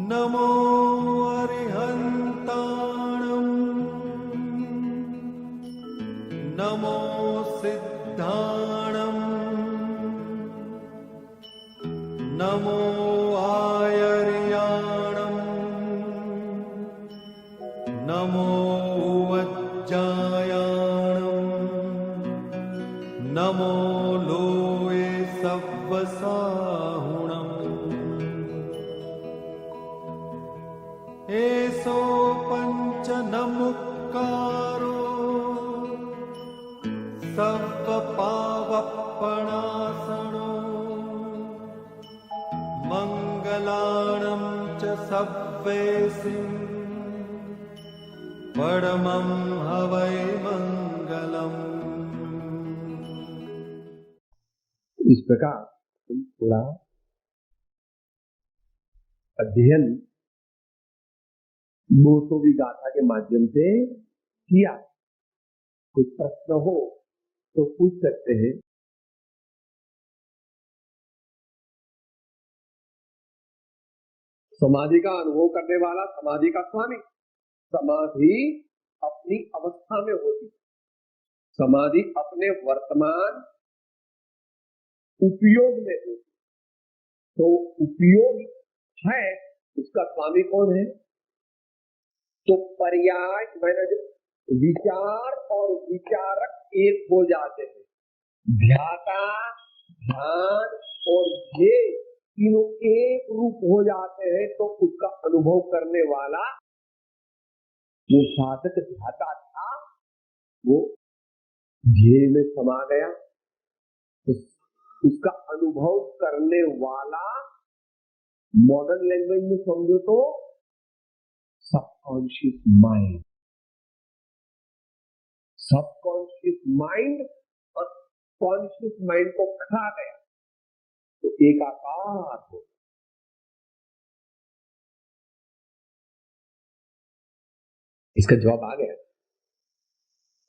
नमो अरिहन्ताणं नमो सिद्धाणं नमो आयर्याणं नमो वज्जायाणं नमो लोये सव्वसाहुणम् एसो पंच नमुक्कारो सर्वपावपणासनो मंगलाणं च सव्वेसिं परमं हवै मंगलम्। इस प्रकार हम थोड़ा अध्ययन मोसोवी गाथा के माध्यम से किया। कुछ प्रश्न हो तो पूछ सकते हैं। समाधि का अनुभव करने वाला समाधि का स्वामी। समाधि अपनी अवस्था में होती, समाधि अपने वर्तमान उपयोग में होती। तो उपयोग है, उसका स्वामी कौन है? तो पर्याय मैंने जो विचार और विचारक एक हो जाते हैं, ध्याता, ध्यान और ये तीनों एक रूप हो जाते हैं, तो उसका अनुभव करने वाला जो साधक ध्याता था वो ध्येय में समा गया। तो उसका अनुभव करने वाला मॉडर्न लैंग्वेज में समझो तो सबकॉन्शियस माइंड। सबकॉन्शियस माइंड और कॉन्शियस माइंड को खा गया तो एकाकार हो। इसका जवाब आ गया।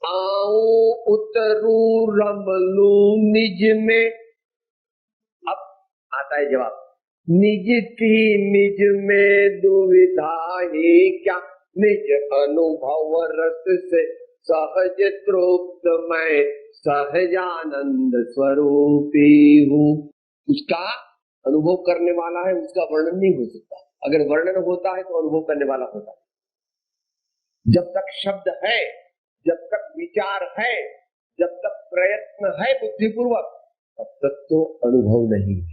आओ उतरू रमलू निज में। अब आता है जवाब। निज की निज में दुविधा ही क्या, निज अनुभव रस से सहज तृप्त मैं सहजानंद स्वरूपी हूँ। उसका अनुभव करने वाला है, उसका वर्णन नहीं हो सकता। अगर वर्णन होता है तो अनुभव करने वाला होता है। जब तक शब्द है, जब तक विचार है, जब तक प्रयत्न है बुद्धिपूर्वक, तब तक तो अनुभव नहीं है।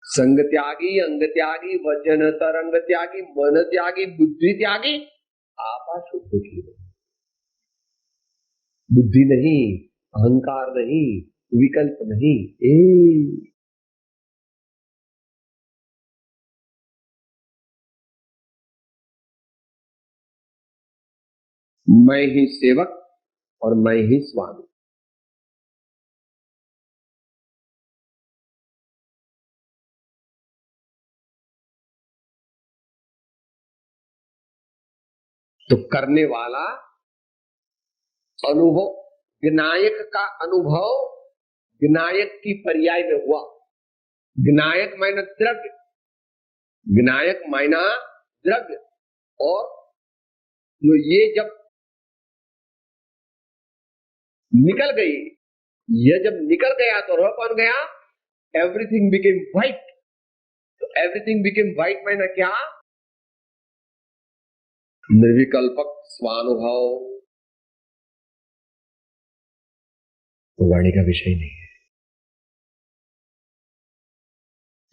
संग त्यागी, अंग त्यागी, वचन तरंग त्यागी, मन त्यागी, बुद्धि त्यागी, आपा शुद्ध की। बुद्धि नहीं, अहंकार नहीं, विकल्प नहीं, मैं ही सेवक और मैं ही स्वामी। तो करने वाला अनुभव, विनायक का अनुभव विनायक की पर्याय में हुआ। विनायक मायना द्रव्य, विनायक मायना द्रव्य। और जो ये जब निकल गई, ये जब निकल गया तो रह कौन गया? Everything became white. तो एवरीथिंग बिकेम व्हाइट मायना क्या? निर्विकल्पक स्वानुभव। तो वाणी का विषय नहीं है।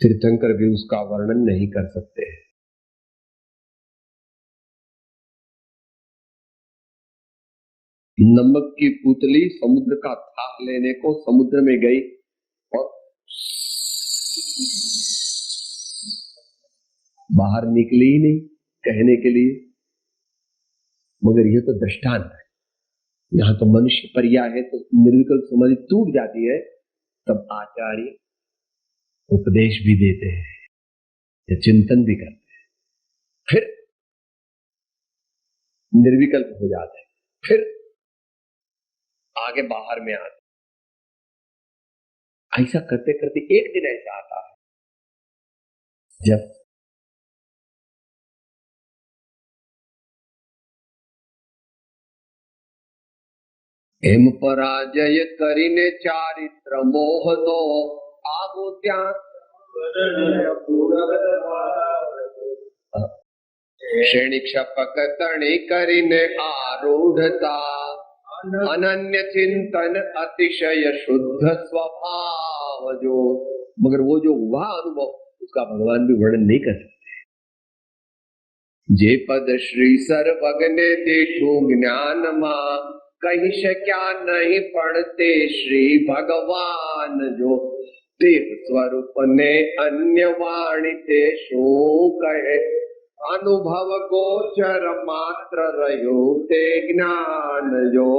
तीर्थंकर भी उसका वर्णन नहीं कर सकते। नमक की पुतली समुद्र का था लेने को समुद्र में गई और बाहर निकली ही नहीं कहने के लिए। मगर यह तो दृष्टांत है। यहां तो मनुष्य पर्याय है, तो निर्विकल्प समाधि टूट जाती है। तब आचार्य उपदेश भी देते हैं या चिंतन भी करते हैं, फिर निर्विकल्प हो जाते हैं, फिर आगे बाहर में आते। ऐसा करते करते एक दिन ऐसा आता है जब એમ પરાજય કરીને ચારિત્ર મોહનો આવો ત્યાં શ્રેણી ક્ષપક તણી કરીને આરૂઢતા अनन्य चिंतन अतिशय शुद्ध स्वभाव जो, मगर वो जो हुआ अनुभव उसका भगवान भी वर्णन नहीं कर सकते। जे पद श्री सर्वज्ञ देखो ज्ञान मां कहीं शक्या नहीं पढ़ते श्री भगवान जो, देव स्वरूप ने अन्य वाणी ते शो कहे अनुभव गोचर मात्र रहो ते ज्ञान जो।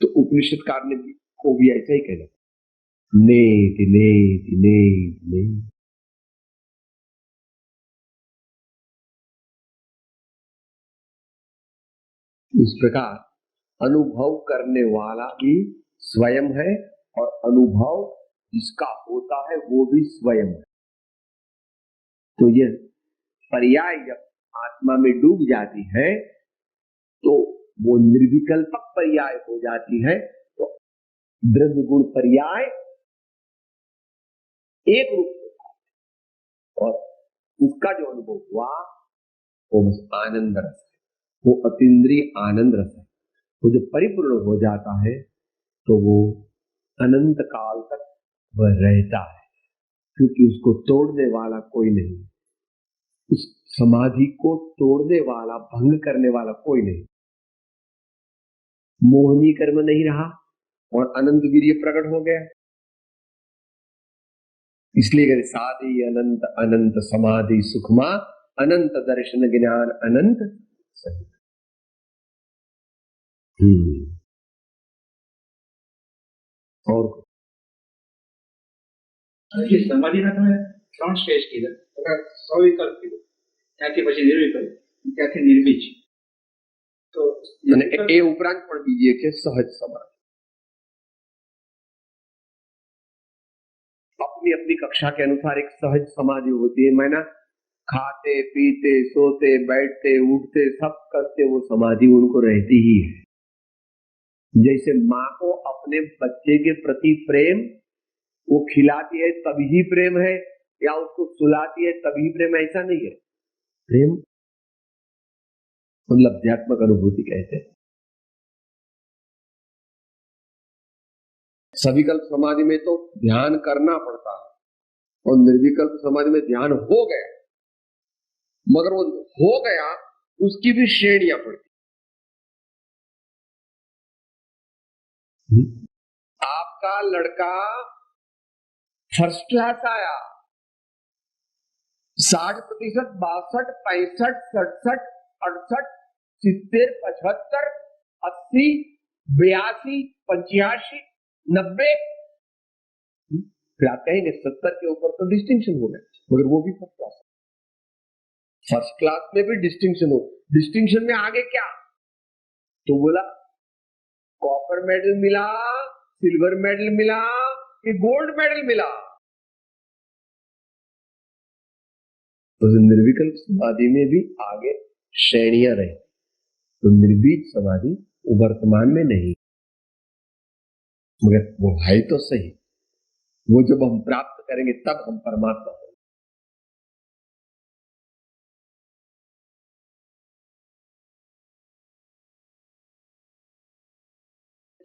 तो उपनिषदकार ने को भी ऐसा ही कहना, नेति नेति नेति नेति। इस प्रकार अनुभव करने वाला भी स्वयं है और अनुभव जिसका होता है वो भी स्वयं है। तो यह पर्याय जब आत्मा में डूब जाती है तो वो निर्विकल्पक पर्याय हो जाती है। तो द्रव्य गुण पर्याय एक रूप होता है और उसका जो अनुभव हुआ वो बस आनंद रस है, वो अतीन्द्रिय आनंद रस है। वो जब परिपूर्ण हो जाता है तो वो अनंत काल तक वह रहता है, क्योंकि उसको तोड़ने वाला कोई नहीं, उस समाधि को तोड़ने वाला भंग करने वाला कोई नहीं। मोहनी कर्म नहीं रहा और अनंत वीर्य प्रकट हो गया। इसलिए कहते साधि अनंत अनंत समाधि सुखमा अनंत दर्शन ज्ञान अनंत सही। और સમાધિના તમે ત્રણ સ્ટેજ કીધા, સવિકલ્પ કીધું, ત્યાંથી પછી નિર્વિકલ્પ, ત્યાંથી નિર્બીજ. તો એ ઉપરાંત પણ બીજી એક છે સહજ સમાધિ। अपनी अपनी कक्षा के अनुसार एक सहज समाधि होती है। मैंने खाते पीते सोते बैठते उठते सब करते वो समाधि उनको रहती ही है। जैसे माँ को अपने बच्चे के प्रति प्रेम वो खिलाती है तभी ही प्रेम है, या उसको सुलाती है तभी प्रेम, ऐसा नहीं है। प्रेम मतलब अध्यात्मक अनुभूति कहते हैं। सविकल्प समाधि में तो ध्यान करना पड़ता है और निर्विकल्प समाधि में ध्यान हो गया, मगर वो हो गया उसकी भी श्रेणियां पड़ती। आपका लड़का फर्स्ट क्लास आया, 60%, 62, 65, 67, 68, 70, 75, 80, 82, 85, 90, फिर आप कहेंगे 70 के ऊपर तो डिस्टिंक्शन हो गया, मगर वो भी फर्स्ट क्लास। फर्स्ट क्लास में भी डिस्टिंक्शन हो, डिस्टिंक्शन में आगे क्या? तो बोला कॉपर मेडल मिला, सिल्वर मेडल मिला कि गोल्ड मेडल मिला। तो निर्विकल्प समाधि में भी आगे श्रेणियां रही, तो निर्बीज समाधि वर्तमान में नहीं, मगर वो है तो सही। वो जब हम प्राप्त करेंगे तब हम परमात्मा होंगे।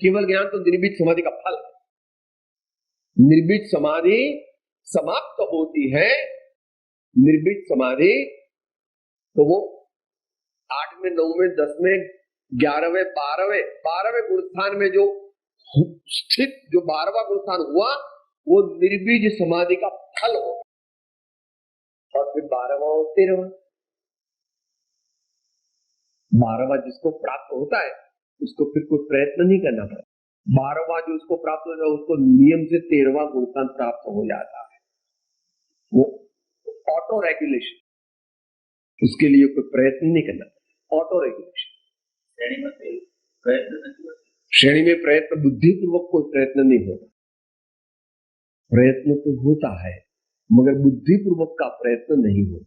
केवल ज्ञान तो निर्बीज समाधि का फल है। निर्बीज समाधि समाप्त होती है, निर्बीज समाधि तो वो 8वें 9वें 10वें 11वें 12वें गुणस्थान में जो स्थित जो 12वां गुणस्थान हुआ वो निर्बीज समाधि का फल होगा। और फिर 12वां और 13वां, 12वां जिसको प्राप्त होता है उसको फिर कोई प्रयत्न नहीं करना पड़ता। 12वां जो उसको प्राप्त होता है उसको नियम से 13वां गुणस्थान प्राप्त हो जाता है। वो ऑटो रेगुलेशन, उसके लिए कोई प्रयत्न नहीं करना, ऑटो रेगुलेशन। श्रेणी में प्रयत्न बुद्धिपूर्वक कोई प्रयत्न नहीं होता। प्रयत्न तो होता है मगर बुद्धिपूर्वक का प्रयत्न नहीं होता।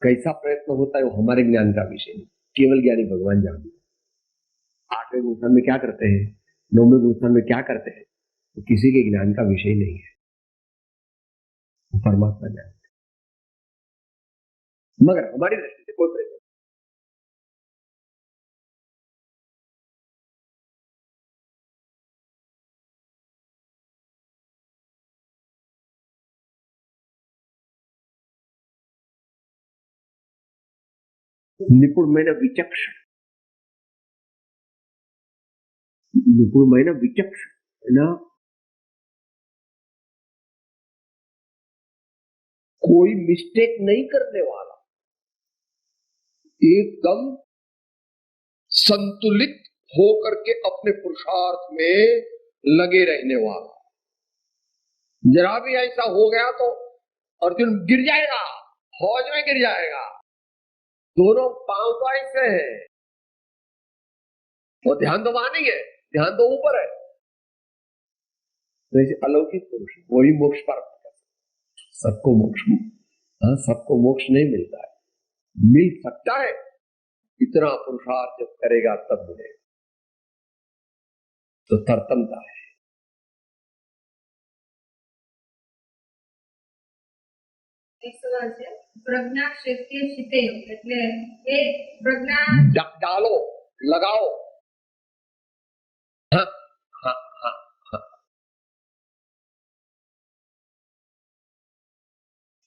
कैसा प्रयत्न होता है वो हमारे ज्ञान का विषय नहीं। केवल ज्ञानी भगवान जानते हैं। 8वें गुणस्थान में क्या करते हैं, 9वें गुणस्थान में क्या करते हैं, तो किसी के ज्ञान का विषय नहीं है, परमात्मा जानते। मगर हमारी दृष्टि से कोई प्रयोजन। निपुण मैंने विचक्षण, निपुण मैंने विचक्षण ना, कोई मिस्टेक नहीं करने वाला, एकदम संतुलित होकर के अपने पुरुषार्थ में लगे रहने वाला। जरा भी ऐसा हो गया तो अर्जुन गिर जाएगा, फौज में गिर जाएगा। दोनों पांव तो ऐसे हैं, वो ध्यान तो वहां नहीं है, ध्यान तो ऊपर है। तो ऐसे अलौकिक पुरुष वही मोक्ष प्राप्त कर सकते। सबको मोक्ष, सबको मोक्ष नहीं मिलता है, मिल सकता है, इतना पुरुषार्थ जब करेगा तब मिलेगा। तो तरतमता है। પ્રજ્ઞા ક્ષેત્રીય ક્ષિતે એટલે એ પ્રજ્ઞા डालो, लगाओ। हाँ, हाँ, हाँ, हाँ।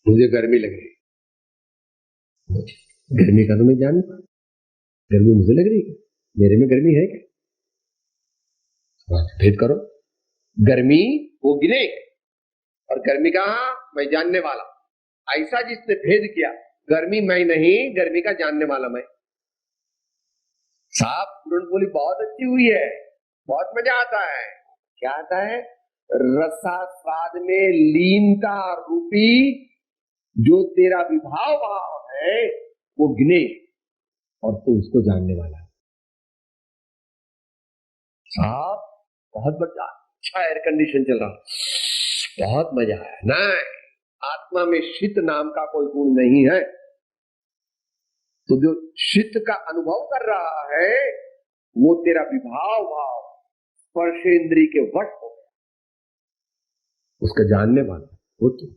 मुझे गर्मी लग रही, गर्मी का तो मैं जानता हूं, गर्मी मुझे लग रही है, मेरे में गर्मी है क्या? भेद करो, गर्मी वो गिरे और गर्मी का मैं जानने वाला। ऐसा जिसने भेद किया, गर्मी मैं नहीं, गर्मी का जानने वाला मैं। साहब तुरंत बोली बहुत अच्छी हुई है, बहुत मजा आता है। क्या आता है? रसास्वाद में लीनता रूपी जो तेरा विभाव भाव है वो गिने और तू उसको जानने वाला है। साहब बहुत मजा, अच्छा एयर कंडीशन चल रहा, बहुत मजा आया। नहीं, आत्मा में शीत नाम का कोई गुण नहीं है। तो जो शीत का अनुभव कर रहा है वो तेरा विभाव भाव स्पर्शेंद्री के वश हो गया, उसका जानने वाला वो तू।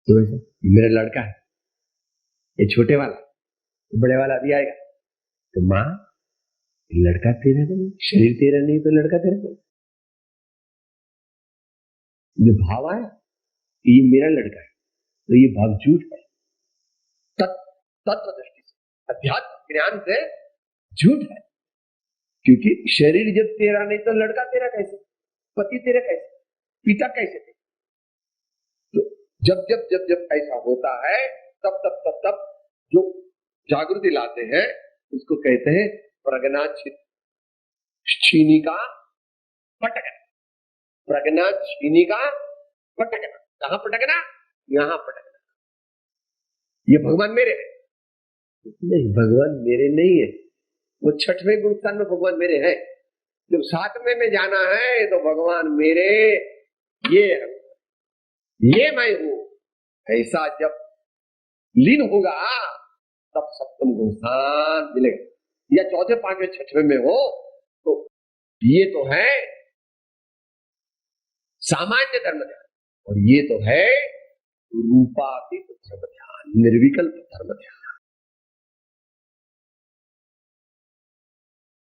तो मेरा लड़का है, ये छोटे वाला, बड़े वाला अभी आएगा। तो माँ, लड़का तेरा नहीं, शरीर तेरा नहीं तो लड़का तेरा नहीं। जो भाव आया ये मेरा लड़का है, तो ये भाव झूठ है। तत्व दृष्टि से, अध्यात्म ज्ञान से झूठ है। क्योंकि शरीर जब तेरा नहीं तो लड़का तेरा कैसे, पति तेरा कैसे, पिता कैसे थे? तो जब जब जब जब ऐसा होता है तब तब तब तब जो जागृति लाते हैं उसको कहते हैं प्रज्ञा छीनी का पटकना। प्रज्ञा छीनी का पटकना। कहां पटकना? यहां पटकना। ये भगवान मेरे है नहीं, भगवान मेरे नहीं है। वो 6वें गुणस्थान में भगवान मेरे है। जब 7वें में जाना है तो भगवान मेरे ये मैं हूं। ऐसा जब लीन होगा तब 7वें गुणस्थान मिलेगा। या 4, 5, 6वें में हो तो ये तो है सामान्य धर्म ध्यान और ये तो है रूपातीत धर्म ध्यान, निर्विकल्प धर्म ध्यान।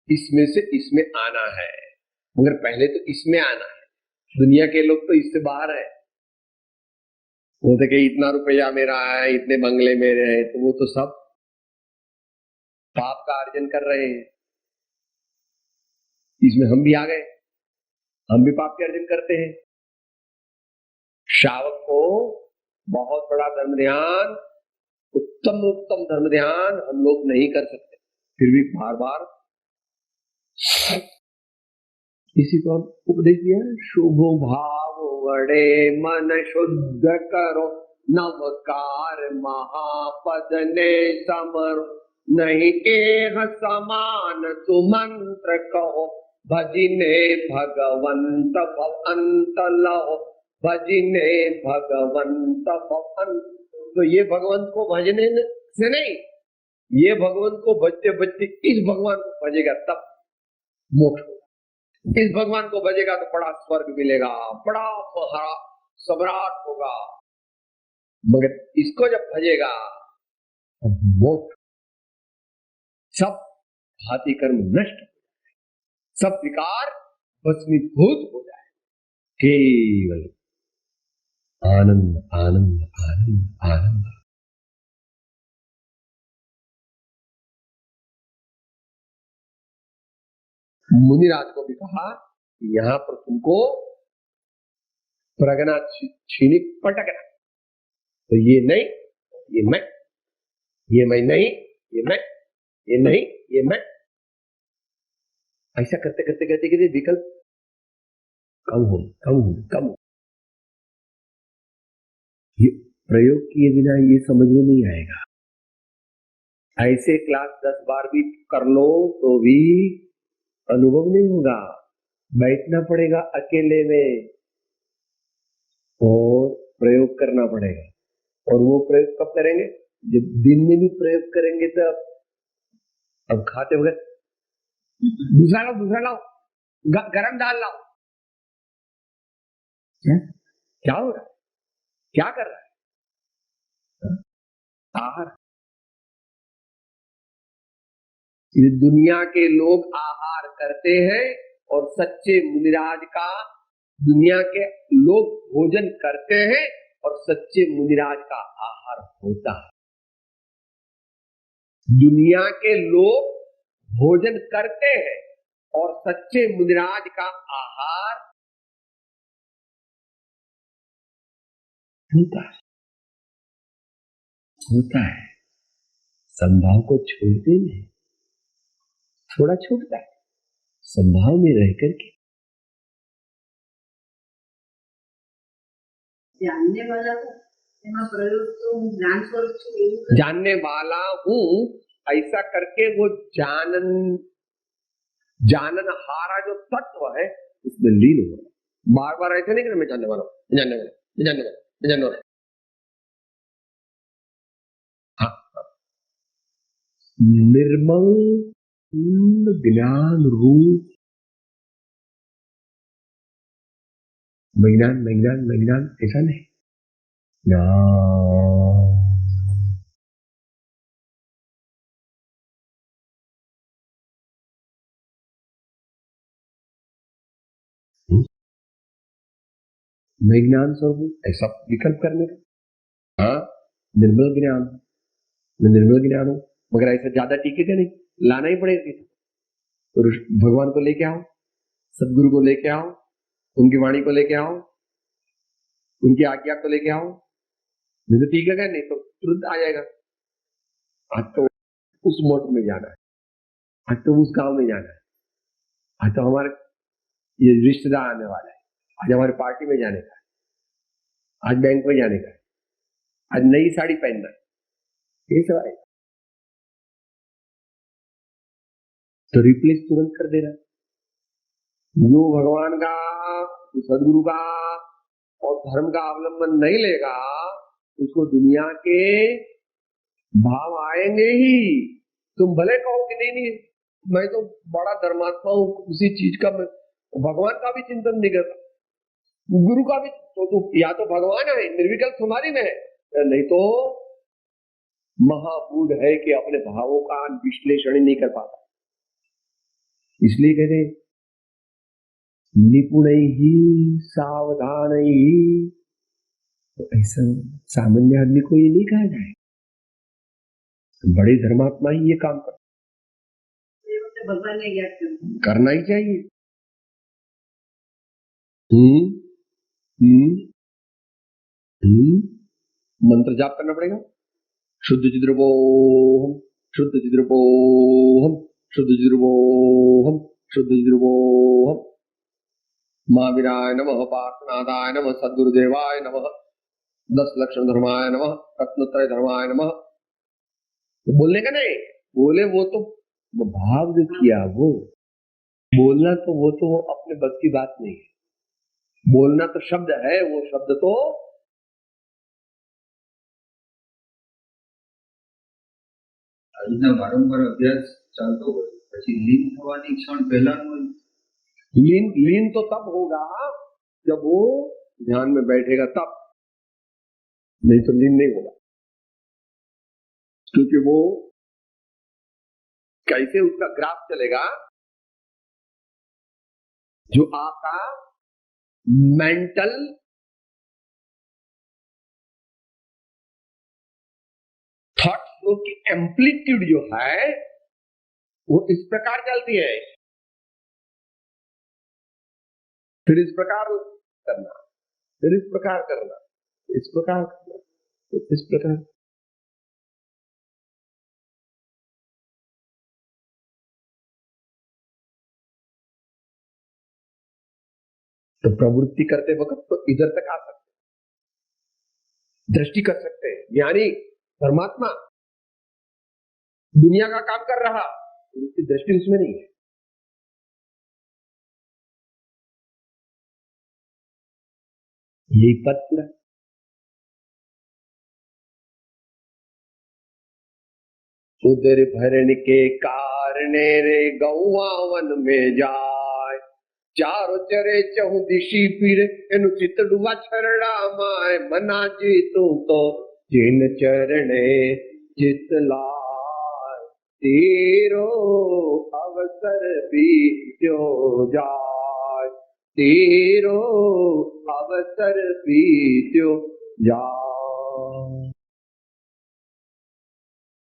इसमें से इसमें आना है, मगर पहले तो इसमें आना है। दुनिया के लोग तो इससे बाहर है। वो तो कि इतना रुपया मेरा है, इतने बंगले मेरे हैं, तो वो तो सब पाप का अर्जन कर रहे हैं। इसमें हम भी आ गए, हम भी पाप के अर्जन करते हैं। शावक को बहुत बड़ा धर्म ध्यान, उत्तम धर्म ध्यान हम लोग नहीं कर सकते, फिर भी बार बार इसी को हम उपदेश दिया। शुभ भाव वड़े मन शुद्ध करो, नवकार महापद ने समरो, नहीं एह समान सुमंत्र कहो, भजिने भगवंत भव अंत लहो, भजने भगवंत भवन। तो ये भगवंत को भजने से नहीं, ये भगवंत को भजते भजते इस भगवान को भजेगा तब मोक्ष होगा। इस भगवान को भजेगा तो बड़ा स्वर्ग मिलेगा, बड़ा महारा सम्राट होगा। मगर इसको जब भजेगा तो मोक्ष, सब हाथी कर्म नष्ट, सब विकार भस्मीभूत हो जाए, केवल आनंद आनंद आनंद आनंद। मुनिराज को भी कहा यहां पर तुमको प्रगना छीनी पटकना, तो ये नहीं ये मैं, ये मैं नहीं ये मैं, ये नहीं ये मैं, ऐसा करते करते करते करते विकल्प कम हो कम हो कम हो। ये प्रयोग किए बिना ये समझ में नहीं आएगा। ऐसे क्लास 10 बार भी कर लो तो भी अनुभव नहीं होगा। बैठना पड़ेगा अकेले में और प्रयोग करना पड़ेगा। और वो प्रयोग कब करेंगे? जब दिन में भी प्रयोग करेंगे तब। अब खाते वक्त दूसरा लाओ गरम दाल लाओ, क्या हो रहा है, क्या कर रहा है? आहार। ये दुनिया के लोग आहार करते हैं और सच्चे मुनिराज का, दुनिया के लोग भोजन करते हैं और सच्चे मुनिराज का आहार होता है। दुनिया के लोग भोजन करते हैं और सच्चे मुनिराज का आहार होता है। संभाव को छोड़ते नहीं, थोड़ा छूटता है, संभाव में रह करके। जानने वाला प्रयोग तो ज्ञान स्वरूप जानने वाला हूं ऐसा करके वो जानन हारा जो तत्व है उसमें लीन हो। बार बार ऐसे नहीं कि मैं जानने वाला हूं, जानने वाला। हाँ, निर्मल ज्ञान रूप विज्ञान ऐसा नहीं ना। विज्ञान स्वरूप ऐसा विकल्प करने का। हाँ, निर्मल ज्ञान, मैं निर्मल ज्ञान हूं, मगर ऐसा ज्यादा टिकेगा नहीं, लाना ही पड़ेगा। तो भगवान को लेके आओ, सदगुरु को लेके आओ, उनकी वाणी को लेके आओ, उनकी आज्ञा को लेके आओ। नहीं तो टिकेगा नहीं, तो तुरंत आ जाएगा। आज तो उस मोट में जाना है, आज तो उस गांव में जाना है, आज तो हमारे ये रिश्तेदार आने वाला है, आज हमारी पार्टी में जाने का है, आज बैंक में जाने का है, आज नई साड़ी पहनना है, ये सब आएगा। तो रिप्लेस तुरंत कर देना। जो भगवान का, सदगुरु का और धर्म का अवलंबन नहीं लेगा उसको दुनिया के भाव आएंगे ही। तुम भले कहो कि नहीं मैं तो बड़ा धर्मात्मा हूं, उसी चीज का मैं भगवान का भी चिंतन नहीं करता, गुरु का भी, तो या तो भगवान है निर्विकल्प तुम्हारी में है, नहीं तो महाबूढ़ है कि अपने भावों का विश्लेषण ही नहीं कर पाता। इसलिए कहते निपुण ही सावधान ही। तो ऐसा सामान्य आदमी को ये नहीं कहा जाए, बड़े धर्मात्मा ही ये काम भगवान ने याद करना ही चाहिए। मंत्र जाप करना पड़ेगा। शुद्ध चिद्रवोहम, शुद्ध चिद्रवोहम, शुद्ध चिद्रवोहम, शुद्ध चिद्रवोहम। महावीराय नमः, पार्थनाथाय नमः, सद्गुरुदेवाय नमः, 10 लक्षण धर्माय नमः, रत्नत्रय धर्माय नमः। तो बोलने का नहीं, बोले वो तो भाव जो किया वो बोलना, तो वो अपने बस की बात नहीं है। बोलना तो शब्द है, वो शब्द तो આજના વારંવાર અભ્યાસ ચાલતો હોય પછી લીન થવાની ક્ષણ પહેલાનું लीन तो तब होगा जब वो ध्यान में बैठेगा तब, नहीं तो लीन नहीं होगा। क्योंकि वो कैसे उसका ग्राफ चलेगा, जो आपका मेंटल थॉट फ्लो की एम्पलीट्यूड जो है वो इस प्रकार चलती है, फिर इस प्रकार करना, फिर इस प्रकार करना, इस प्रकार करना, इस प्रकार। तो प्रवृत्ति करते वक्त तो इधर तक आ सकते, दृष्टि कर सकते हैं, यानी परमात्मा दुनिया का काम कर रहा, उसकी दृष्टि उसमें नहीं है। यही पद पूरा। उदर भरण के कारणे रे गौआ वन में जाय, चारो चरे चहु दिशी पीर एनु चित डुबा छरड़ा माय, मना जी तू तो जिन चरणे चित लाय, तेरो अवसर भी जो जाय, तेरो अवसर भी जो जाय।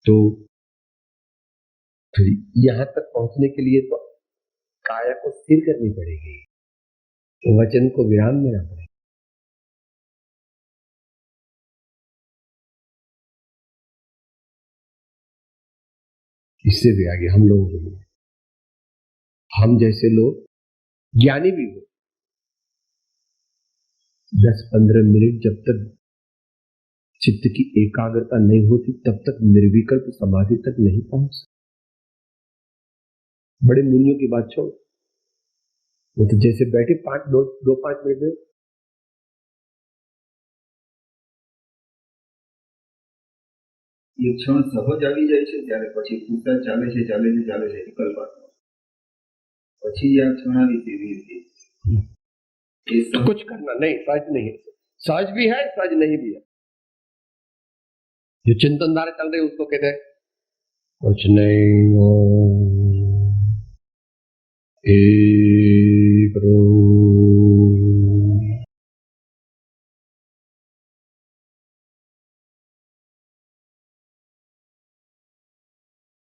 तो फिर यहां तक पहुंचने के लिए तो काया को स्थिर करनी पड़ेगी, तो वचन को विराम देना पड़ेगा। इससे भी आगे हम लोगों के लिए, हम जैसे लोग ज्ञानी भी हो, 10-15 मिनट जब तक चित्त की एकाग्रता नहीं होती तब तक निर्विकल्प समाधि तक नहीं पहुंच सकते। बड़े मुनियों की बात छोड़, वो तो जैसे बैठे 5 मिनट में એ ક્ષણ સહજ આવી જાય છે ત્યારે પછી પૂછતા ચાલે છે વિકલ્પાત્મક પછી આ ક્ષણ આવી તેવી રીતે कुछ करना नहीं, सहज नहीं है, सहज भी है सहज नहीं भी है। जो चिंतन धारे चल रहे उसको कहते हैं कुछ नहीं हो एक रूप।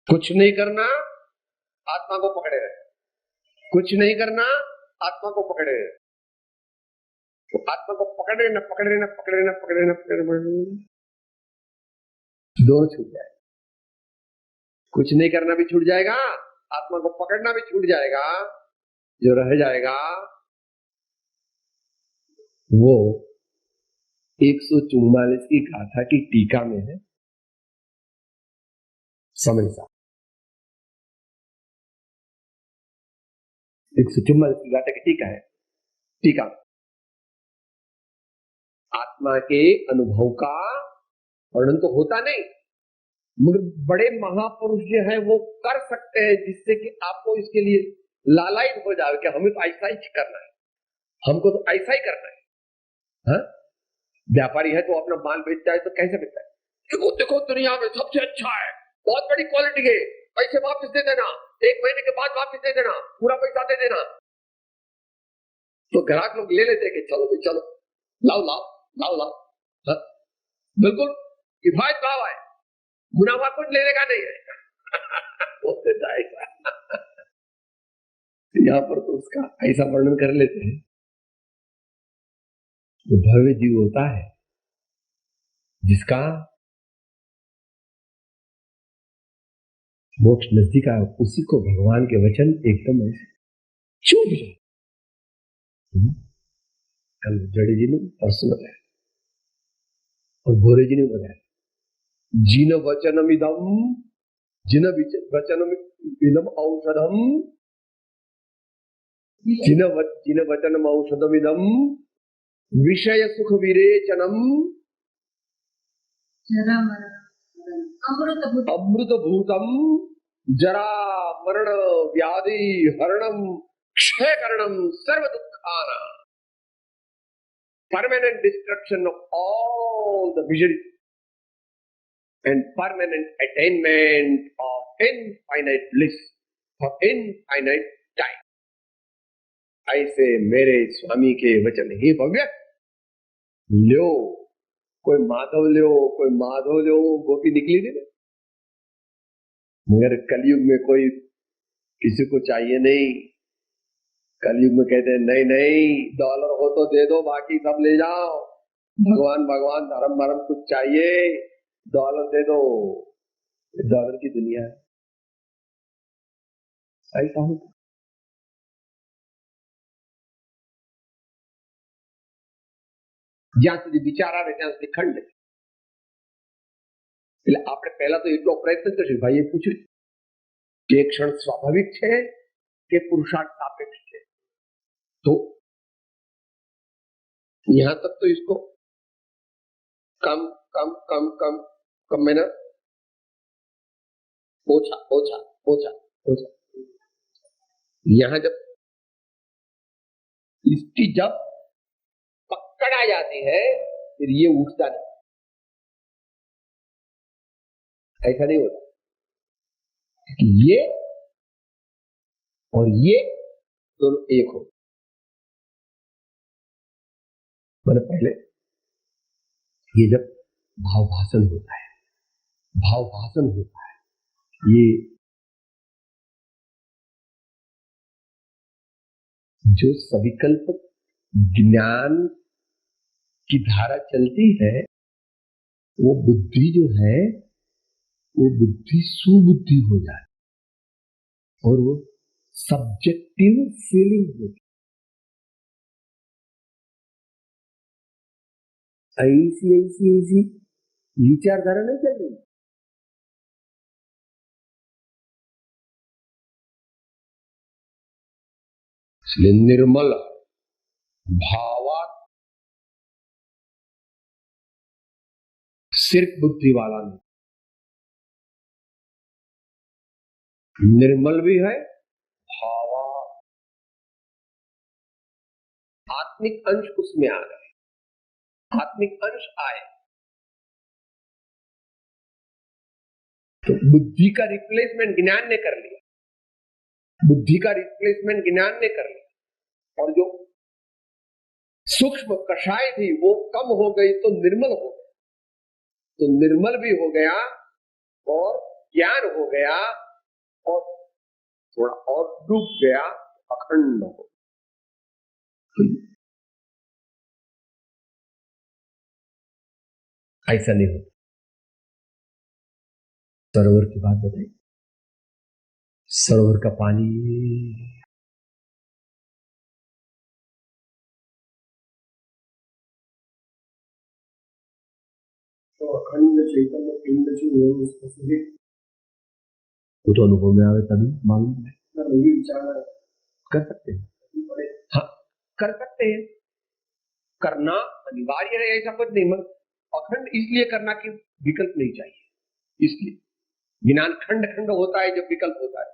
कुछ नहीं करना, आत्मा को पकड़े रहे, कुछ नहीं करना, आत्मा को पकड़े रहे, तो आत्मा को पकड़े न पकड़े न पकड़े न पकड़े न पकड़े, दोनों छूट जाए। कुछ नहीं करना भी छूट जाएगा, आत्मा को पकड़ना भी छूट जाएगा। जो रह जाएगा वो 144 की गाथा की टीका में है, समझ सा 144 की गाथा की टीका है। टीका आत्मा के अनुभव का वर्णन तो होता नहीं, मगर बड़े महापुरुष जो है वो कर सकते हैं, जिससे कि आपको इसके लिए लालायित हो जाए कि हमें तो ऐसा ही करना है, हमको तो ऐसा ही करना है। हाँ? व्यापारी है तो अपना माल बेचता है तो कैसे बेचता है, देखो देखो दुनिया में सबसे अच्छा है, बहुत बड़ी क्वालिटी है, पैसे वापस दे देना, 1 महीने के बाद वापस दे देना, पूरा पैसा दे देना। तो ग्राहक लोग ले लेते कि चलो भी चलो, लाओ लाओ लाओ लाओ। हाँ? बिल्कुल किफायत भाव है, मुनाफा कुछ लेने का नहीं है। वो देता है ऐसा। यहाँ पर तो उसका ऐसा वर्णन कर लेते हैं। वो भव्य जीव होता है जिसका मोक्ष नजदीक आया, उसी को भगवान के वचन एकदम ऐसे चुभ जाए। कल जड़े जी ने परसों बताया और भोरे जी ने बताया, जिन वचनम इदम औषधम जिन वचनम औषधमिदम विषय सुख विरेचनम जरा मरण अमृत अमृत भूतम जरा मरण व्याधि हरणम क्षय करणम सर्व दुखाना permanent destruction of all the misery and permanent attainment of infinite bliss for infinite time. ऐसे मेरे स्वामी के वचन ही भव्य लो, कोई माधव लो, कोई माधव लो, गोपी निकली थी। मगर कलयुग में कोई किसी को चाहिए नहीं। कलयुग में कहते हैं नहीं नहीं, डॉलर हो तो दे दो, बाकी सब ले जाओ। भगवान भगवान धर्म धर्म कुछ चाहिए, डॉलर दे दो। डॉलर की दुनिया है, ऐसा होता। જ્યાં સુધી વિચાર આવે ત્યાં સુધી ખંડ। એટલે આપણે પહેલા તો એટલો પ્રયત્ન કરશું, ભાઈએ પૂછ્યું કે એક ક્ષણ સ્વાભાવિક છે કે પુરુષાર્થ સાપેક્ષ છે, तो यहां तक तो इसको कम कम कम कम कम में ना ओछा ओछा ओछा ओछा। यहां जब इसकी जब पकड़ आ जाती है फिर ये उठता नहीं, ऐसा नहीं होता कि ये और ये दोनों एक हो। मैंने पहले ये जब भाव भाषण होता है, भाव भाषण होता है, ये जो सविकल्प ज्ञान की धारा चलती है, वो बुद्धि जो है वो बुद्धि सुबुद्धि हो जाती और वो सब्जेक्टिव फीलिंग होती। ऐसी ऐसी ऐसी विचारधारा नहीं चल रही। इसलिए निर्मल भावात सिर्फ बुद्धि वाला नहीं, निर्मल भी है, भावा आत्मिक अंश उसमें आ गए, आत्मिक अंश आए तो बुद्धि का रिप्लेसमेंट ज्ञान ने कर लिया, बुद्धि का रिप्लेसमेंट ज्ञान ने कर लिया, और जो सूक्ष्म कषाय थी वो कम हो गई तो निर्मल हो गया, तो निर्मल भी हो गया और ज्ञान हो गया और थोड़ा और डूब गया, अखंड हो। ऐसा नहीं होता। सरोवर की बात बताइए, सरोवर का पानी तो अखंड चैतन्य पिंड से वो तो अनुभव में आवे तभी मालूम है। विचार कर सकते हैं, हाँ कर सकते हैं, करना अनिवार्य है ऐसा कुछ नहीं, मगर अखंड इसलिए करना कि विकल्प नहीं चाहिए, इसलिए ज्ञान खंड खंड होता है जब विकल्प होता है,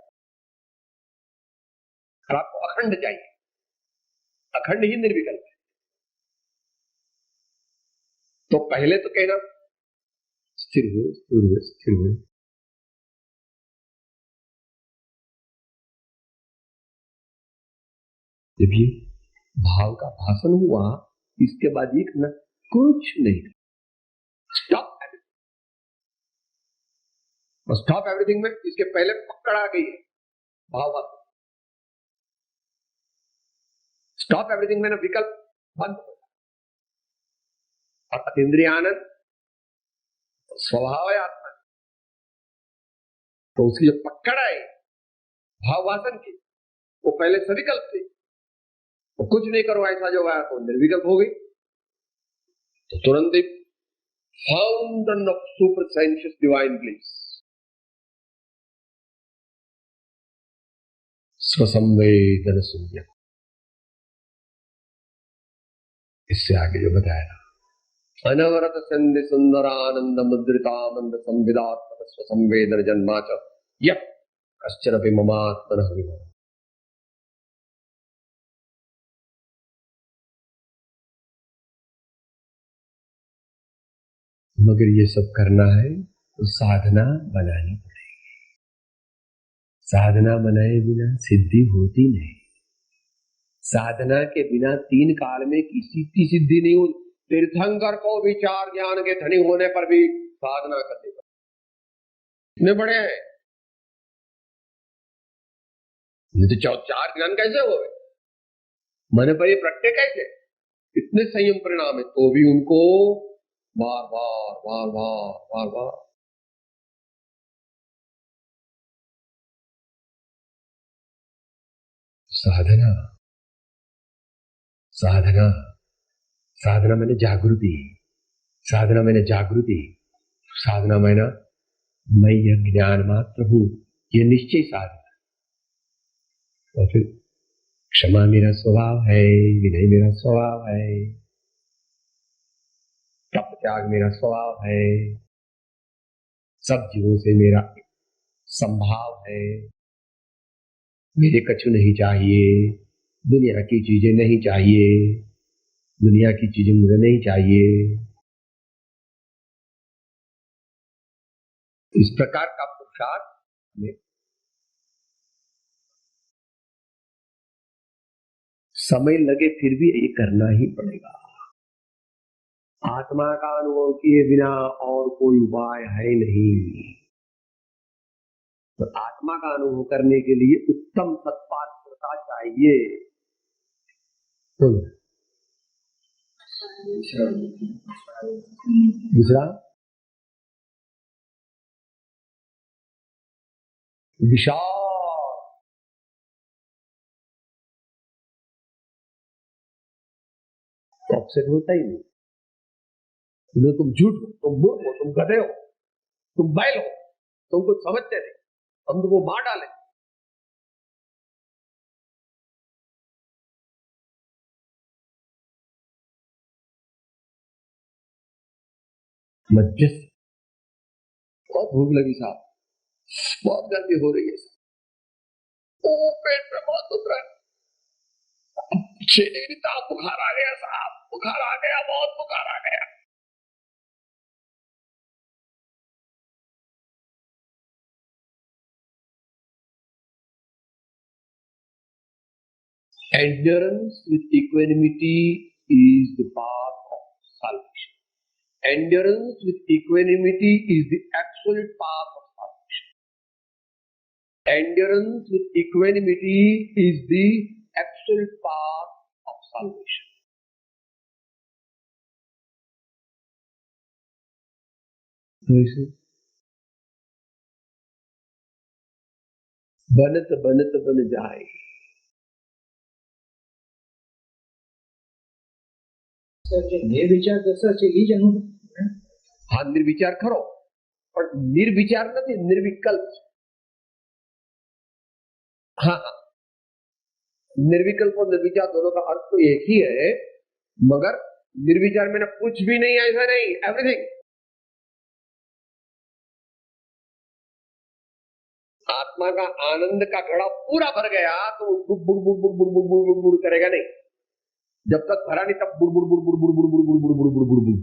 और आपको अखंड चाहिए, अखंड ही निर्विकल्प है। तो पहले तो कहना स्थिर हुए स्थिर हुए स्थिर हुए, जब ये भाव का भाषण हुआ इसके बाद ये करना कुछ नहीं, स्टॉप एवरीथिंग। स्टॉप एवरीथिंग में इसके पहले पकड़ आ गई है भाव, स्टॉप एवरीथिंग में ना विकल्प बंद हो और अतीन्द्रिय आनंद स्वभाव है आत्मा, तो उसकी जो पकड़ आई भाव भाषण की वो पहले सविकल्प थी, वो कुछ नहीं करो ऐसा जो आया तो निर्विकल्प हो गई, तो तुरंत एक fountain of super sensuous divine bliss, स्वसंवेदन शून्य, इससे आगे जो बताया, अनवरत संधि सुंदरानंद मुद्रितानंद संविदात्मक संवेदन जन्माच यः कश्चन ममात्मनः विभव। मगर ये सब करना है तो साधना बनानी पड़ेगी। साधना बनाए बिना सिद्धि होती नहीं। साधना के बिना 3 काल में किसी की सिद्धि नहीं होती। तीर्थंकर को विचार ज्ञान के धनी होने पर भी साधना करनी पड़ती। इतने बड़े हैं, ये तो 4 ज्ञान कैसे हो गए, मन पर ये प्रत्यय कैसे, इतने संयम परिणाम है तो भी उनको बार बार बार बार बार बार साधना साधना साधना मैंने जागृति, साधना मैंने जागृति, साधना मैंने मैं यह ज्ञान मात्र हूं, ये निश्चय साधना। और फिर क्षमा मेरा स्वभाव है, विनय मेरा स्वभाव है, तप त्याग मेरा स्वभाव है, सब जीवों से मेरा संभाव है, मुझे कछु नहीं चाहिए, दुनिया की चीजें नहीं चाहिए, दुनिया की चीजें मुझे नहीं चाहिए। इस प्रकार का पुरुषार्थ हमें समय लगे फिर भी ये करना ही पड़ेगा। आत्मा का अनुभव किए बिना और कोई उपाय है नहीं। तो आत्मा का अनुभव करने के लिए उत्तम सत्पात्रता चाहिए। तो दूसरा विशाल, तो अपसेट होता ही नहीं। तुम झूठ हो, तुम मूर्ख हो, तुम गधे हो, तुम बैल हो, तुम कुछ समझते नहीं, हम तुमको मार डालें। मध्यस्थ, बहुत भूख लगी साहब, बहुत गर्मी हो रही है साहब, ओ पेट में बहुत दुख रहा है, बुखार आ गया साहब, बुखार आ गया, बहुत बुखार आ गया। Endurance with equanimity is the path of salvation. Endurance with equanimity is the absolute path of salvation. Endurance with equanimity is the absolute path of salvation. बनत बनत बन जाए। निर्विचार दशा છે એ જ અનુભવ। हाँ, निर्विचार करो, पर निर्विचार नहीं, निर्विकल्प। हाँ, निर्विकल्प और निर्विचार दोनों का अर्थ तो एक ही है, मगर निर्विचार में ना कुछ भी नहीं, ऐसा नहीं, एवरीथिंग। आत्मा का आनंद का घड़ा पूरा भर गया तो बुड़ बुड़ बुड़ बुड़ बुड़ बुड़ बुड़ बुड़ करेगा नहीं। जब तक भरा नहीं तब बुड़ बुड़ बुड़ बुड़ बुड़ बुड़ बुड़ बुड़ बुड़ बुड़ बुड़ बुड़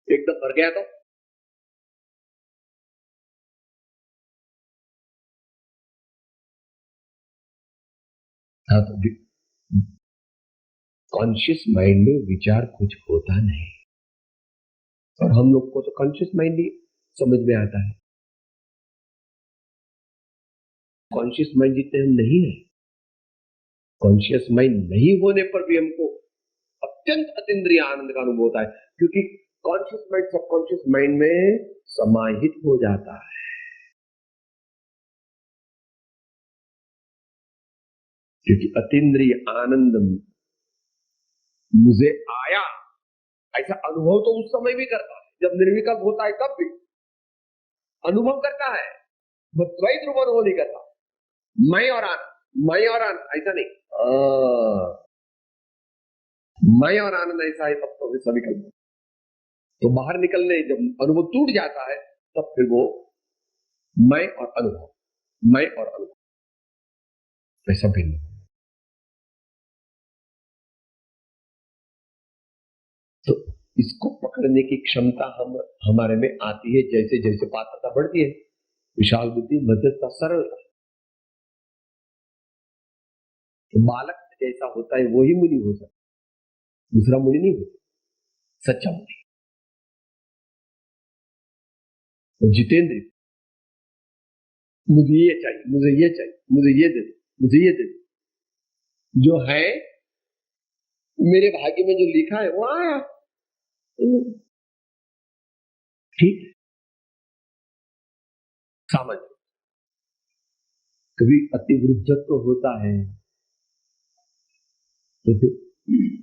एकदम भर गया तो हाँ, तो कॉन्शियस माइंड में विचार कुछ होता नहीं, और हम लोग को तो कॉन्शियस माइंड ही समझ में आता है। कॉन्शियस माइंड जितने हम नहीं है, कॉन्शियस माइंड नहीं होने पर भी हमको अत्यंत अतीन्द्रिय आनंद का अनुभव होता है, क्योंकि कॉन्शियस माइंड सबकॉन्शियस माइंड में समाहित हो जाता है। क्योंकि अतीन्द्रिय आनंद मुझे आया, ऐसा अनुभव तो उस समय भी करता है जब निर्विकल्प होता है, तब भी अनुभव करता है, वो द्वैत रूप अनुभव नहीं करता। मैं और आनंद, मैं और आनंद ऐसा नहीं। मैं और आनंद ऐसा है तब तो वे सभी कल्प। तो बाहर निकलने जब अनुभव टूट जाता है तब फिर वो मैं और अनुभव, मैं और अनुभव वैसा भिन्न। तो इसको पकड़ने की क्षमता हमारे में आती है जैसे जैसे पात्रता बढ़ती है। विशाल बुद्धि, मध्यस्थता, सरलता। तो बालक जैसा होता है वही मुनि हो सकता, दूसरा मुनि नहीं हो, सच्चा मुनि। तो जितेंद्र, मुझे ये चाहिए, मुझे ये चाहिए, मुझे ये दे दो, मुझे ये दे दो, जो है मेरे भाग्य में जो लिखा है वो आया, ठीक है। सामान्य कभी अतिवृद्धत्व होता है तो फिर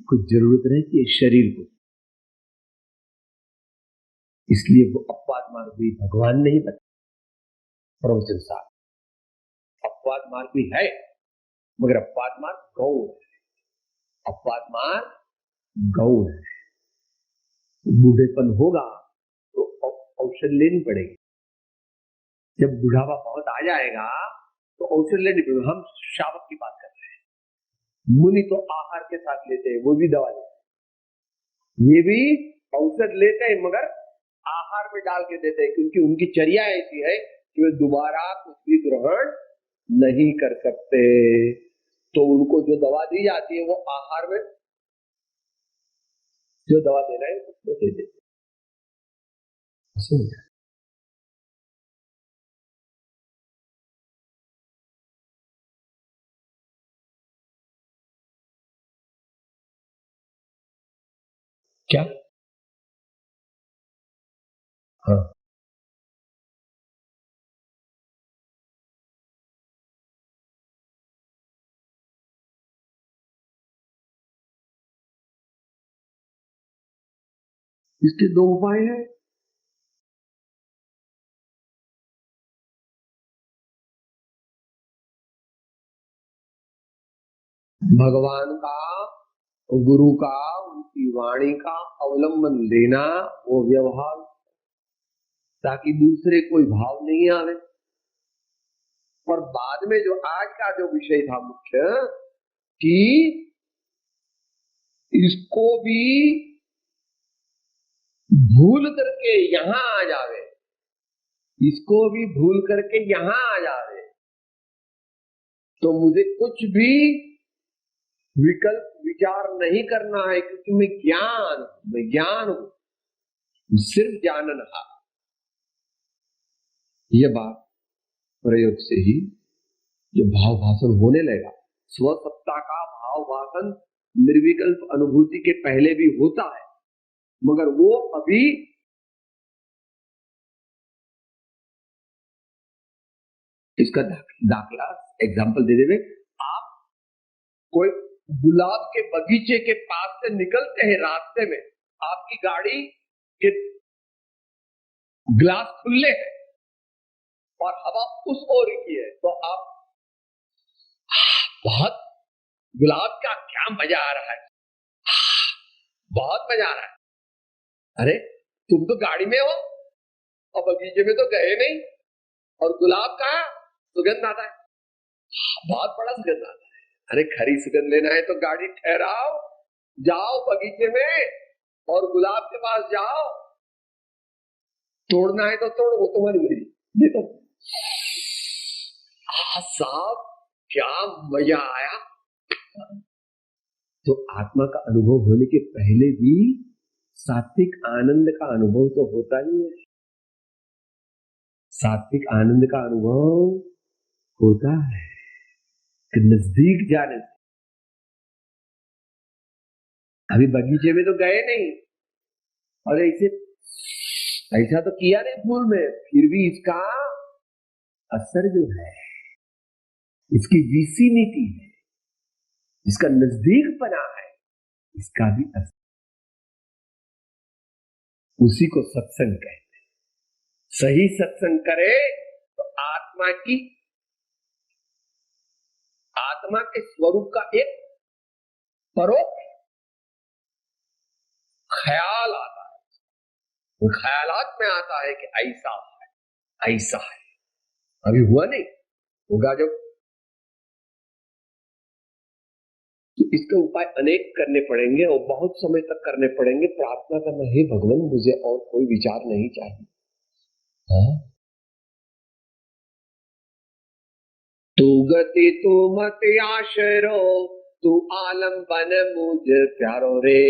कुछ जरूरत रहती है शरीर को, इसलिए वो अपवाद मार्ग भी भगवान नहीं बता, प्रवचन सार अपवाद मार्ग भी है, मगर अपवाद मार्ग गौण है, अपवाद मार्ग गौण है। बूढ़ेपन होगा तो औषध लेनी पड़ेगी, जब बुढ़ापा बहुत आ जाएगा तो औषध लेनी पड़ेगी। हम शावक की बात कर रहे हैं, मुनि तो आहार के साथ लेते हैं, वो भी दवा लेते हैं, ये भी औषध लेते हैं मगर आहार में डाल के देते हैं, क्योंकि उनकी चर्या ऐसी है कि वे दोबारा कुछ भी ग्रहण नहीं कर सकते। तो उनको जो दवा दी जाती है वो आहार में जो दवा दे रहे हैं उसमें दे देते। क्या? हाँ, इसके दो उपाय हैं। भगवान का, गुरु का, उनकी वाणी का अवलंबन लेना, वो व्यवहार, ताकि दूसरे कोई भाव नहीं आवे। और बाद में जो आज का जो विषय था मुख्य, कि इसको भी भूल करके यहां आ जावे, इसको भी भूल करके यहां आ जावे, तो मुझे कुछ भी विकल्प विचार नहीं करना है, क्योंकि मैं ज्ञान हूं, सिर्फ जानना। ये बात प्रयोग से ही जो भाव भाषण होने लगा, स्वसत्ता का भाव भाषण निर्विकल्प अनुभूति के पहले भी होता है, मगर वो अभी इसका दाखला एग्जाम्पल दे देवे। आप कोई गुलाब के बगीचे के पास से निकलते हैं, रास्ते में आपकी गाड़ी के ग्लास खुले हैं और हवा उस ओर की है, तो आप बहुत गुलाब का क्या मजा आ रहा है, बहुत मजा आ रहा है। अरे तुम तो गाड़ी में हो और बगीचे में तो गए नहीं, और गुलाब का सुगंध आता है, बहुत बड़ा सुगंध आता है। अरे खरी सुगंध लेना है तो गाड़ी ठहराओ, जाओ बगीचे में और गुलाब के पास जाओ, तोड़ना है तो तोड़ो, वो तुम्हारी मर्जी। ये तो साहब क्या मजा आया। तो आत्मा का अनुभव होने के पहले भी सात्विक आनंद का अनुभव तो होता ही है, सात्विक आनंद का अनुभव होता है कि नजदीक जाने से। अभी बगीचे में तो गए नहीं और ऐसा तो किया नहीं फूल में, फिर भी इसका असर जो है, इसकी विसिनिटी है, इसका नजदीक बना है, इसका भी असर, उसी को सत्संग कहते हैं। सही सत्संग करे तो आत्मा के स्वरूप का एक परोक्ष ख्याल आता है, उन ख्यालात में आता है कि ऐसा है, ऐसा है। अभी हुआ नहीं, होगा जब। तो इसका उपाय अनेक करने पड़ेंगे और बहुत समय तक करने पड़ेंगे। प्रार्थना करना, हे भगवान मुझे और कोई विचार नहीं चाहिए। हाँ? तू गति तू मत आशरो, तू आलम्बन मुझ प्यारो रे,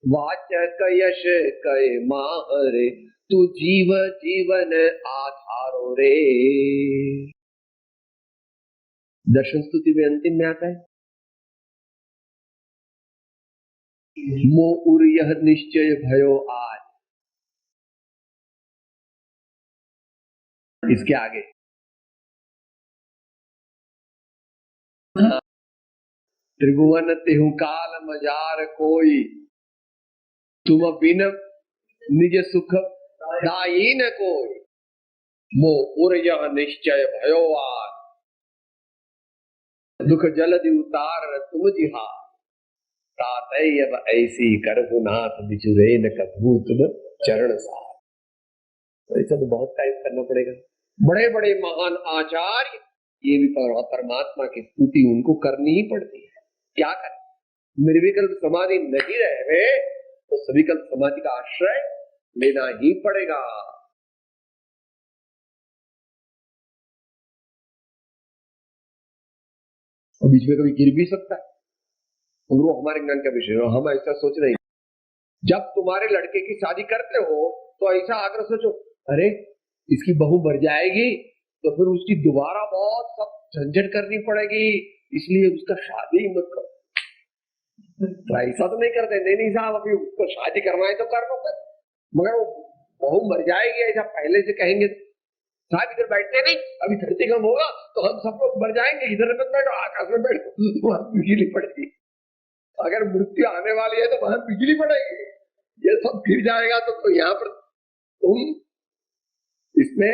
वाचक यश कय माहरे, तू जीव जीवन आधारो रे। दर्शन स्तुति में अंतिम में आता है, मो उर यह निश्चय भयो आज। इसके आगे त्रिभुवन तेहु काल मजार कोई, तुम बिन निज सुख दाई न कोई, मो उर यह निश्चय भयो आज, दुख जलधि उतार तुम जिहार, तातै अब ऐसी करहुनाथ बिचुरे न कभू तुम चरण सार। तो ऐसा तो बहुत टाइम करना पड़ेगा। बड़े बड़े महान आचार्य, ये भी परमात्मा की स्तुति उनको करनी ही पड़ती है। क्या करें, निर्विकल्प समाधि नहीं रहे तो सविकल्प समाधि का आश्रय लेना ही पड़ेगा। और बीच में कभी गिर भी सकता है, और वो हमारे ज्ञान का विषय है। हम ऐसा सोच रहे हैं, जब तुम्हारे लड़के की शादी करते हो तो ऐसा आकर सोचो, अरे इसकी बहू मर जाएगी तो फिर उसकी दोबारा बहुत सब झंझट करनी पड़ेगी, इसलिए उसका शादी ही मत करो। तो ऐसा तो नहीं करते, नहीं साहब अभी उसको शादी करना है तो कर लो, मगर वो बहू मर जाएगी ऐसा पहले से कहेंगे, साहब इधर बैठते नहीं, अभी धरती कम होगा तो हम सब लोग मर जाएंगे, इधर मत बैठो आकाश में बैठो, वहां बिजली पड़ेगी। अगर मृत्यु आने वाली है तो वहां बिजली पड़ेगी, ये सब गिर जाएगा तो यहाँ पर तुम इसमें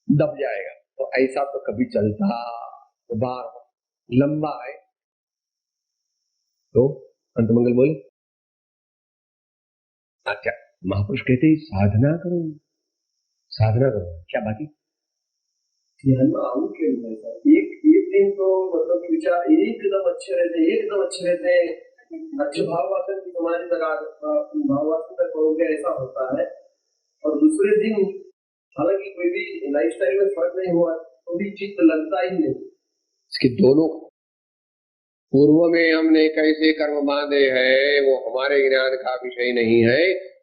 दब जाएगा। तो ऐसा तो कभी चलता, तो बार लंबा है। तो अंतमंगल बोले, अच्छा महापुरुष कहते हैं साधना करो, साधना करो, क्या बाकी ध्यान में आऊं क्यों नहीं सर? एक दिन तो मतलब विचार एकदम अच्छे रहते हैं, अच्छे भाववासन की समाधि तक भाववासन तक हो गया, ऐसा होता है। और दूसरे दिन हालांकि कोई भी लाइफस्टाइल में फर्क नहीं हुआ तो भी चित्त लगता ही नहीं। इसके दोनों, पूर्व में हमने कैसे कर्म बांधे हैं वो हमारे ज्ञान का विषय नहीं है।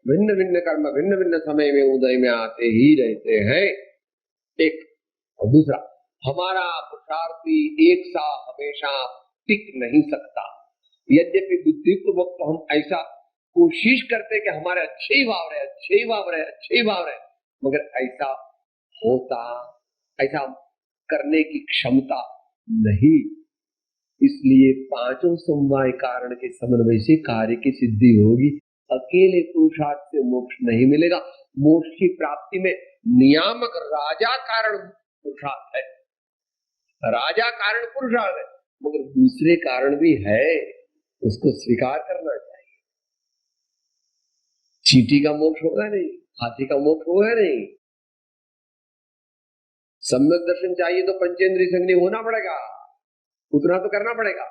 भिन्न भिन्न कर्म भिन्न भिन्न समय में उदय में आते ही रहते हैं, एक। और दूसरा, हमारा पुरुषार्थ भी एक सा हमेशा टिक नहीं सकता। यद्यपि बुद्धिपूर्वक तो हम ऐसा कोशिश करते कि हमारे अच्छे ही भाव रहे, अच्छे ही भाव रहे, अच्छे ही भाव रहे, मगर ऐसा होता, ऐसा करने की क्षमता नहीं। इसलिए पांचों समवाय कारण के समन्वय से कार्य की सिद्धि होगी। अकेले पुरुषार्थ से मोक्ष नहीं मिलेगा। मोक्ष की प्राप्ति में नियामक राजा कारण पुरुषार्थ है, राजा कारण पुरुषार्थ है, मगर दूसरे कारण भी है, उसको स्वीकार करना चाहिए। चींटी का मोक्ष होगा नहीं, हाथी का मोक्ष होगा नहीं। सम्यक दर्शन चाहिए तो पंचेंद्रिय संगनी होना पड़ेगा, उतना तो करना पड़ेगा।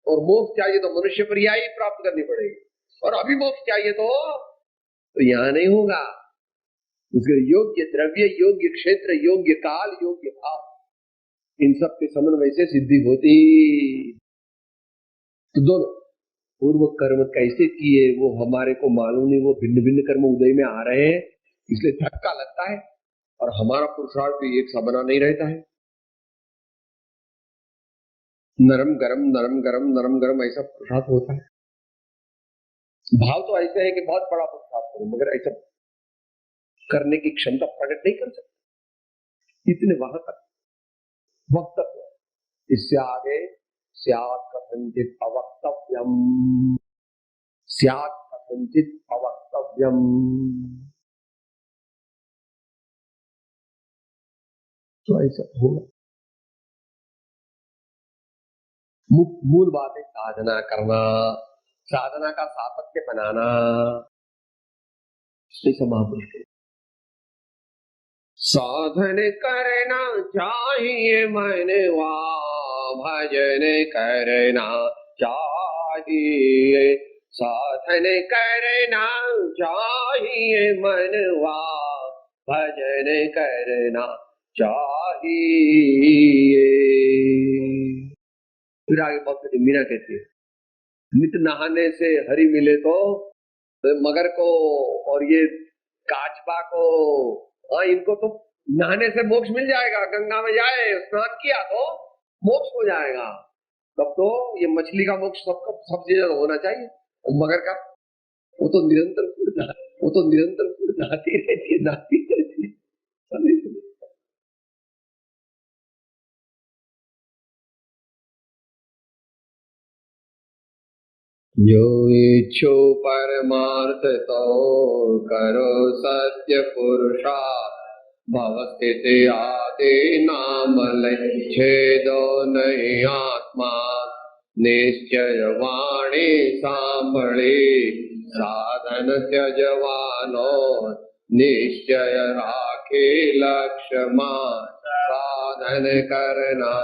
और मोक्ष चाहिए तो मनुष्य पर्याय प्राप्त करनी पड़ेगी। और अभी मोक्ष चाहिए तो यहां नहीं होगा। उसके योग्य द्रव्य, योग्य क्षेत्र, योग्य काल, योग्य भाव, इन सब के समन्वय से सिद्धि होती। तो दोनों पूर्व कर्म कैसे किए वो हमारे को मालूम नहीं, वो भिन्न भिन्न कर्म उदय में आ रहे हैं, इसलिए धक्का लगता है। और हमारा पुरुषार्थ भी एक सा बना नहीं रहता है। नरम गरम नरम गरम नरम गरम ऐसा पुरुषार्थ होता है। भाव तो ऐसे है कि बहुत बड़ा पुरुषार्थ करो, मगर ऐसा करने की क्षमता प्रकट नहीं कर सकते। इतने वहां तक वक्तव्य, इससे आगे स्यात् कथंचित अवक्तव्यम, स्यात् कथंचित अवक्तव्यम। तो ऐसा होगा। मूल बात है साधना करना, साधना का सातत्य बनाना, ऐसा महापुरुष कहते। साधन करना चाहिए मनवा, भजन करना चाहिए, साधन करना चाहिए मनवा, भजन करना चाहिए। फिर आगे बहुत मीना कहती है, नित नहाने से हरि मिले तो मगर को और ये काचबा को, हाँ इनको तो नहाने से मोक्ष मिल जाएगा। गंगा में जाए स्नान किया तो मोक्ष हो जाएगा। तब तो ये मछली का मोक्ष सबको सब जगह होना चाहिए। और मगर का वो तो निरंतर नहाती रहती है। जो इच्छो परमार्थ तो करो सत्य पुरुषार्थ, भव स्थिति आदि नाम लय छेदो नहीं आत्मा, निश्चय वाणी सांभळी साधन त्यजवानो, निश्चय राखे लक्ष्य मान साधन करना।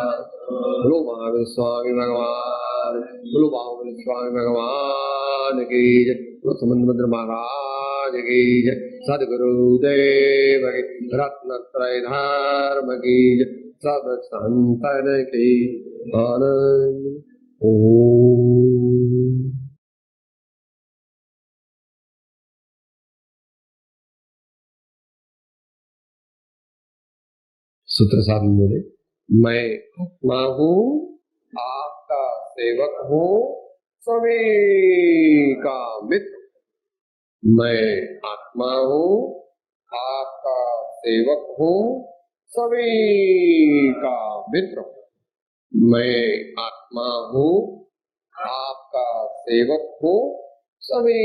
गुरु महावीर स्वामी भगवान, गुरु महावीर स्वामी भगवान की जय, गुरु समुद्र महाराज की जय, सदगुरु देव की, रत्न त्रय धर्म की जय, सब संतन की आनंद। ओम सूत्र साधन बोले, मैं आत्मा हूँ, आपका सेवक हूँ, सभी का मित्र। मैं आत्मा हूँ, आपका सेवक हूँ, सभी का मित्र। मैं आत्मा हूँ, आपका सेवक हूँ, सभी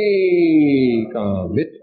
का मित्र।